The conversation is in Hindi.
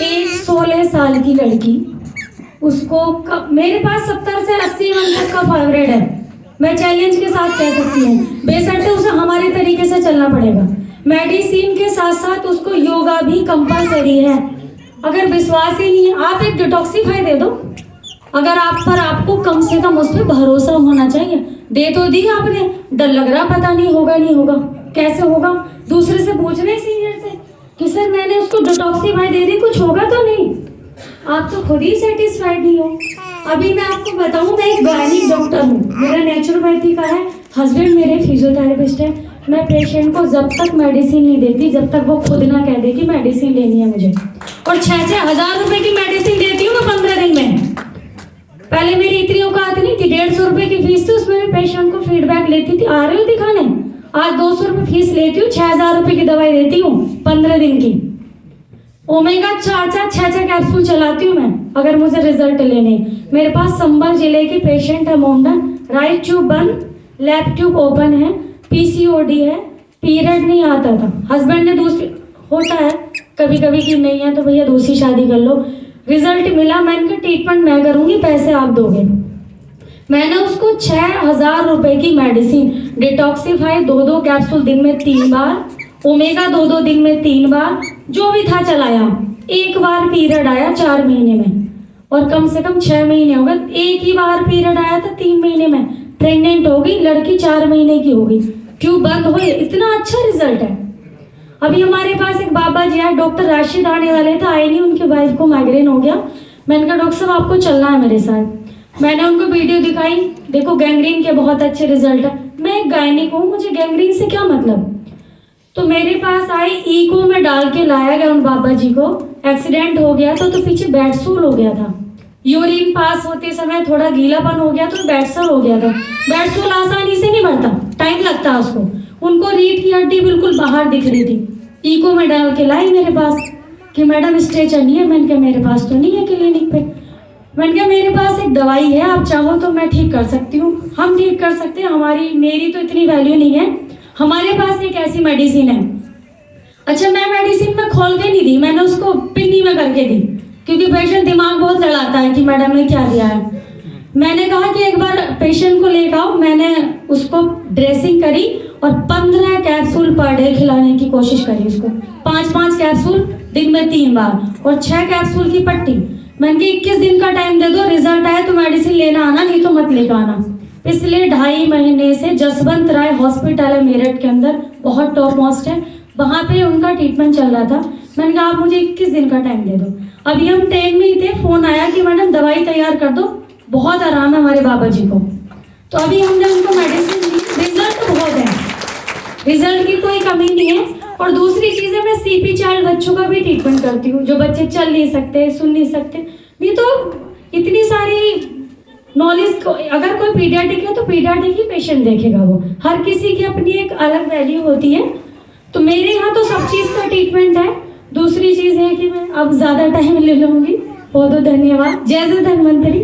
एक 16 साल की लड़की, उसको मेरे पास 70 से 80 मंथ तक का फाइब्रेड है, मैं चैलेंज के साथ कह सकती हूँ। बेशर्ते उसे हमारे तरीके से चलना पड़ेगा। मेडिसिन के साथ साथ उसको योगा भी कंपलसरी है। अगर विश्वास ही नहीं है, आप एक डिटॉक्सिफाई दे दो। अगर आपको कम से कम उस पर भरोसा होना चाहिए। दे तो दी आपने, डर लग रहा पता नहीं होगा नहीं होगा, कैसे होगा। दूसरे से पूछ रहे सीनियर से कि सर मैंने उसको डिटॉक्सिफाई दे दी, कुछ होगा तो नहीं। आप तो खुद ही सेटिस्फाइड नहीं हो। अभी मैं आपको बताऊं, मैं एक गायनिक डॉक्टर हूँ, मेरा नेचुरोपैथी का है, हस्बैंड मेरे फिजियोथेरेपिस्ट है। मैं पेशेंट को जब तक मेडिसिन नहीं देती जब तक वो खुद ना कह दे कि मेडिसिन लेनी है मुझे। और 6-6 हज़ार रुपए की मेडिसिन देती हूँ मैं 15 दिन में। पहले मेरी इतनी औकात नहीं थी, 150 रुपए की फीस थी, उसमें पेशेंट को फीडबैक लेती थी, आ रहे हो दिखाने। आज 200 रुपये फीस लेती हूँ, 6,000 रुपए की दवाई देती हूँ 15 दिन की। ओमेगा 4-4 6-6 कैप्सूल चलाती हूँ मैं, अगर मुझे रिजल्ट लेने। मेरे पास संबल जिले की पेशेंट है मोमडन, राइट ट्यूब बंद, लेफ्ट ट्यूब ओपन है, पीसीओडी है, पीरियड नहीं आता था। हस्बैंड ने दूसरी, होता है कभी कभी कि नहीं है तो भैया दूसरी शादी कर लो। रिजल्ट मिला, मैंने कहा ट्रीटमेंट मैं करूँगी, पैसे आप दोगे। मैंने उसको 6,000 रुपए की मेडिसिन डिटॉक्सिफाई 2-2 कैप्सूल दिन में 3 बार, ओमेगा 2-2 दिन में 3 बार, जो भी था चलाया। एक बार पीरियड आया 4 महीने में, और कम से कम 6 महीने हो गए। एक ही बार पीरियड आया था 3 महीने में, प्रेग्नेंट हो गई लड़की, 4 महीने की हो गई, ट्यूब बंद हो गई। इतना अच्छा रिजल्ट है। अभी हमारे पास एक बाबा जी आए, डॉक्टर राशिद आने वाले थे, आए नहीं, उनकी वाइफ को माइग्रेन हो गया। मैंने कहा डॉक्टर साहब आपको चलना है मेरे साथ। मैंने उनको वीडियो दिखाई, देखो गैंग्रीन के बहुत अच्छे रिजल्ट है। मैं एक गायनिक हूँ, मुझे गैंग्रीन से क्या मतलब। तो मेरे पास आए, ईको में डाल के लाया गया उन बाबा जी को। एक्सीडेंट हो गया तो पीछे बेड सोल हो गया था, यूरिन पास होते समय थोड़ा गीलापन हो गया तो बेड सोल हो गया था। बेड सोल आसानी से नहीं बढ़ता, टाइम लगता है उसको। उनको रीढ़ की हड्डी बिल्कुल बाहर दिख रही थी। ईको में डाल के लाई मेरे पास कि मैडम स्ट्रेचर नहीं है। मैंने कहा मेरे पास तो नहीं है क्लिनिक पे। मैंने कहा मेरे पास एक दवाई है, आप चाहो तो मैं ठीक कर सकती हूँ, हम ठीक कर सकते हैं, मेरी तो इतनी वैल्यू नहीं है, हमारे पास एक ऐसी मेडिसिन है। अच्छा, मैं मेडिसिन में खोल के नहीं दी, मैंने उसको पिन्नी में करके दी, क्योंकि पेशेंट दिमाग बहुत लड़ाता है कि मैडम ने क्या दिया है। मैंने कहा कि एक बार पेशेंट को लेकर आओ। मैंने उसको ड्रेसिंग करी और 15 कैप्सूल पर डे खिलाने की कोशिश करी उसको। 5-5 कैप्सूल दिन में 3 बार और 6 कैप्सूल की पट्टी। मैंने कहा 21 दिन का टाइम दे दो, रिजल्ट आए तो मेडिसिन लेना आना, नहीं तो मत लेकर आना। पिछले 2.5 महीने से जसवंत राय हॉस्पिटल है मेरठ के अंदर, बहुत टॉप मोस्ट है, वहाँ पे उनका ट्रीटमेंट चल रहा था। मैंने कहा आप मुझे 21 दिन का टाइम दे दो। अभी हम ट्रेन में ही थे, फोन आया कि मैडम दवाई तैयार कर दो, बहुत आराम है हमारे बाबा जी को। तो अभी हमने उनको मेडिसिन दी, रिजल्ट बहुत है, रिजल्ट की कोई कमी नहीं है। और दूसरी चीज़ है, मैं सीपी चाइल्ड बच्चों का भी ट्रीटमेंट करती हूँ, जो बच्चे चल नहीं सकते, सुन नहीं सकते। नहीं तो इतनी सारी नॉलेज, अगर कोई पीडियाट्रिक है तो पीडियाट्रिक ही पेशेंट देखेगा। वो हर किसी की अपनी एक अलग वैल्यू होती है। तो मेरे यहाँ तो सब चीज़ का ट्रीटमेंट है। दूसरी चीज़ है कि मैं अब ज़्यादा टाइम ले लूँगी। बहुत बहुत धन्यवाद। जय जय धन्वंतरी।